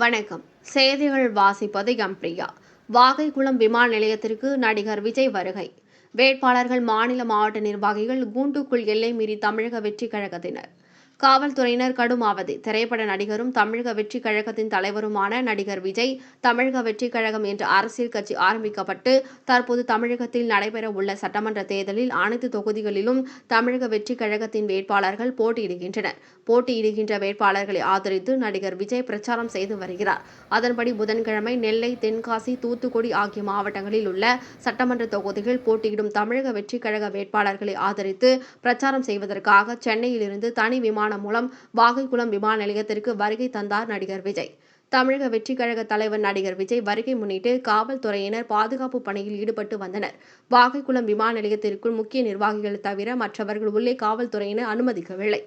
வணக்கம். செய்திகள் வாசிப்பது எம்பிரியா. வாகைக்குளம் விமான நிலையத்திற்கு நடிகர் விஜய் வருகை. வேட்பாளர்கள், மாநில மாவட்ட நிர்வாகிகள் கூண்டுக்குள் எல்லை மீறி தமிழக வெற்றிக் கழகத்தினர். காவல்துறையினர் கடும் அவதி. திரைப்பட நடிகரும் தமிழக வெற்றிக் கழகத்தின் தலைவருமான நடிகர் விஜய், தமிழக வெற்றிக் கழகம் என்ற அரசியல் கட்சி ஆரம்பிக்கப்பட்டு தற்போது தமிழகத்தில் நடைபெறவுள்ள சட்டமன்ற தேர்தலில் அனைத்து தொகுதிகளிலும் தமிழக வெற்றிக் கழகத்தின் வேட்பாளர்கள் போட்டியிடுகின்றனர். போட்டியிடுகின்ற வேட்பாளர்களை ஆதரித்து நடிகர் விஜய் பிரச்சாரம் செய்து வருகிறார். அதன்படி புதன்கிழமை நெல்லை, தென்காசி, தூத்துக்குடி ஆகிய மாவட்டங்களில் உள்ள சட்டமன்ற தொகுதிகளில் போட்டியிடும் தமிழக வெற்றிக் கழக வேட்பாளர்களை ஆதரித்து பிரச்சாரம் செய்வதற்காக சென்னையிலிருந்து தனி விமானம் மூலம் வாகைக்குளம் விமான நிலையத்திற்கு வருகை தந்தார் நடிகர் விஜய். தமிழக வெற்றிக் கழக தலைவர் நடிகர் விஜய் வருகை முன்னிட்டு காவல்துறையினர் பாதுகாப்பு பணியில் ஈடுபட்டு வந்தனர். வாகைக்குளம் விமான நிலையத்திற்குள் முக்கிய நிர்வாகிகள் தவிர மற்றவர்கள் உள்ளே காவல்துறையினர் அனுமதிக்கவில்லை.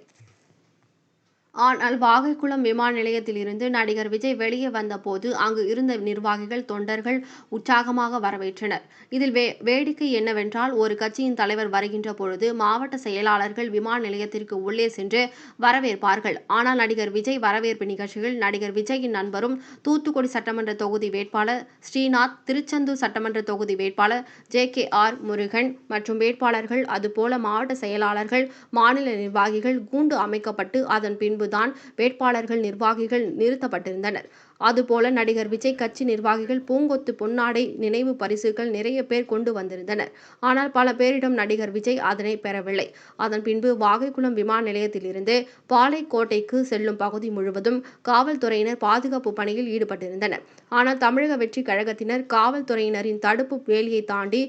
ஆனால் வாகைக்குளம் விமான நிலையத்தில் இருந்து நடிகர் விஜய் வெளியே வந்தபோது அங்கு இருந்த நிர்வாகிகள், தொண்டர்கள் உற்சாகமாக வரவேற்றனர். இதில் வேடிக்கை என்னவென்றால், ஒரு கட்சியின் தலைவர் வருகின்ற பொழுது மாவட்ட செயலாளர்கள் விமான நிலையத்திற்கு உள்ளே சென்று வரவேற்பார்கள். ஆனால் நடிகர் விஜய் வரவேற்பு நிகழ்ச்சியில் நடிகர் விஜயின் நண்பரும் தூத்துக்குடி சட்டமன்ற தொகுதி வேட்பாளர் ஸ்ரீநாத், திருச்செந்தூர் சட்டமன்ற தொகுதி வேட்பாளர் JKR முருகன் மற்றும் வேட்பாளர்கள், அதுபோல மாவட்ட செயலாளர்கள், மாநில நிர்வாகிகள் கூண்டு அமைக்கப்பட்டு அதன் பின்பு தான் வேட்பாளர்கள், நிர்வாகிகள் நிறுத்தப்பட்டிருந்தனர். அதுபோல நடிகர் விஜய் கட்சி நிர்வாகிகள் பூங்கொத்து, பொன்னாடை, நினைவு பரிசுகள் நிறைய பேர் கொண்டு வந்திருந்தனர். ஆனால் பல பேரிடம் நடிகர் விஜய் அதனை பெறவில்லை. அதன் பின்பு வாகைக்குளம் விமான நிலையத்திலிருந்து பாளையங்கோட்டைக்கு செல்லும் பகுதி முழுவதும் காவல்துறையினர் பாதுகாப்பு பணியில் ஈடுபட்டிருந்தனர். ஆனால் தமிழக வெற்றிக் கழகத்தினர் காவல்துறையினரின் தடுப்பு வேலியை தாண்டி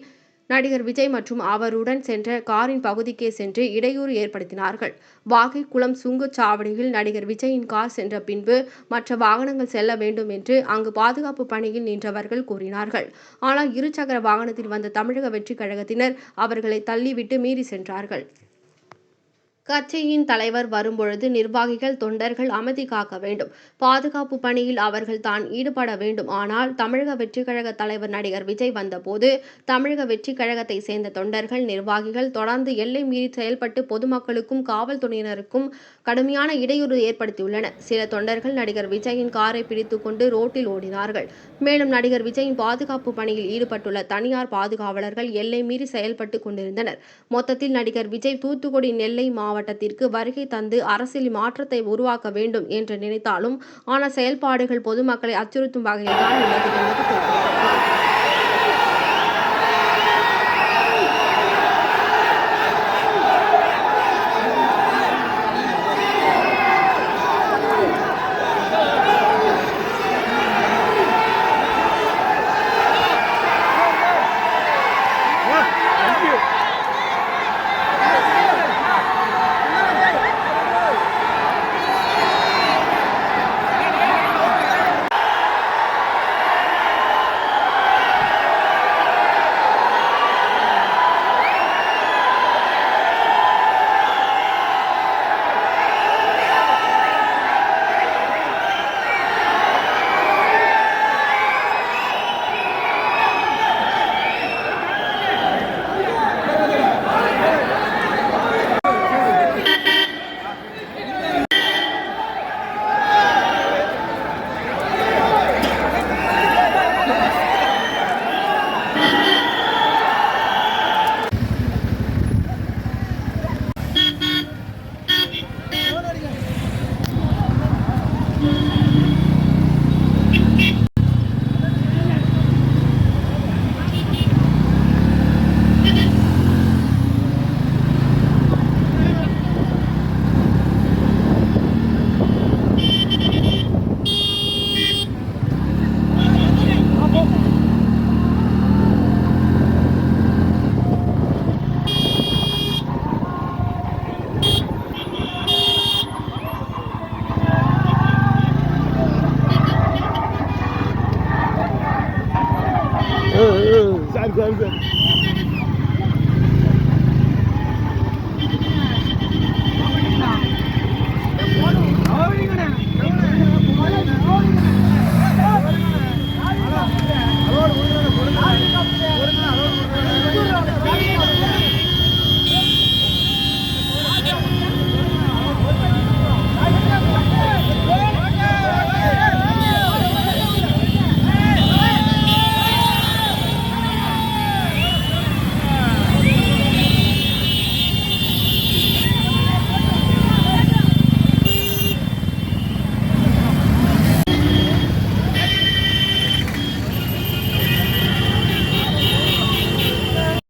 நடிகர் விஜய் மற்றும் அவருடன் சென்ற காரின் பகுதிக்கே சென்று இடையூறு ஏற்படுத்தினார்கள். வாகைக்குளம் சுங்கச்சாவடியில் நடிகர் விஜயின் கார் சென்ற பின்பு மற்ற வாகனங்கள் செல்ல வேண்டும் என்று அங்கு பாதுகாப்பு பணியில் நின்றவர்கள் கூறினார்கள். ஆனால் இருசக்கர வாகனத்தில் வந்த தமிழக வெற்றிக் கழகத்தினர் அவர்களை தள்ளிவிட்டு மீறி சென்றார்கள். கட்சியின் தலைவர் வரும்பொழுது நிர்வாகிகள், தொண்டர்கள் அமைதி காக்க வேண்டும். பாதுகாப்பு பணியில் அவர்கள் தான் ஈடுபட வேண்டும். ஆனால் தமிழக வெற்றிக் கழக தலைவர் நடிகர் விஜய் வந்தபோது தமிழக வெற்றிக் கழகத்தை சேர்ந்த தொண்டர்கள், நிர்வாகிகள் தொடர்ந்து எல்லை மீறி செயல்பட்டு பொதுமக்களுக்கும் காவல்துறையினருக்கும் கடுமையான இடையூறு ஏற்படுத்தியுள்ளனர். சில தொண்டர்கள் நடிகர் விஜயின் காரை பிடித்துக் கொண்டு ரோட்டில் ஓடினார்கள். மேலும் நடிகர் விஜயின் பாதுகாப்பு பணியில் ஈடுபட்டுள்ள தனியார் பாதுகாவலர்கள் எல்லை மீறி செயல்பட்டு கொண்டிருந்தனர். மொத்தத்தில் நடிகர் விஜய் தூத்துக்குடி, நெல்லை மாவட்டத்திற்கு வருகை தந்து அரசியல் மாற்றத்தை உருவாக்க வேண்டும் என்று நினைத்தாலும் ஆனால் செயல்பாடுகள் பொதுமக்களை அச்சுறுத்தும் வகையில் தான் உள்ளது என்பது குறிப்பிடத்தக்கது. Güzel.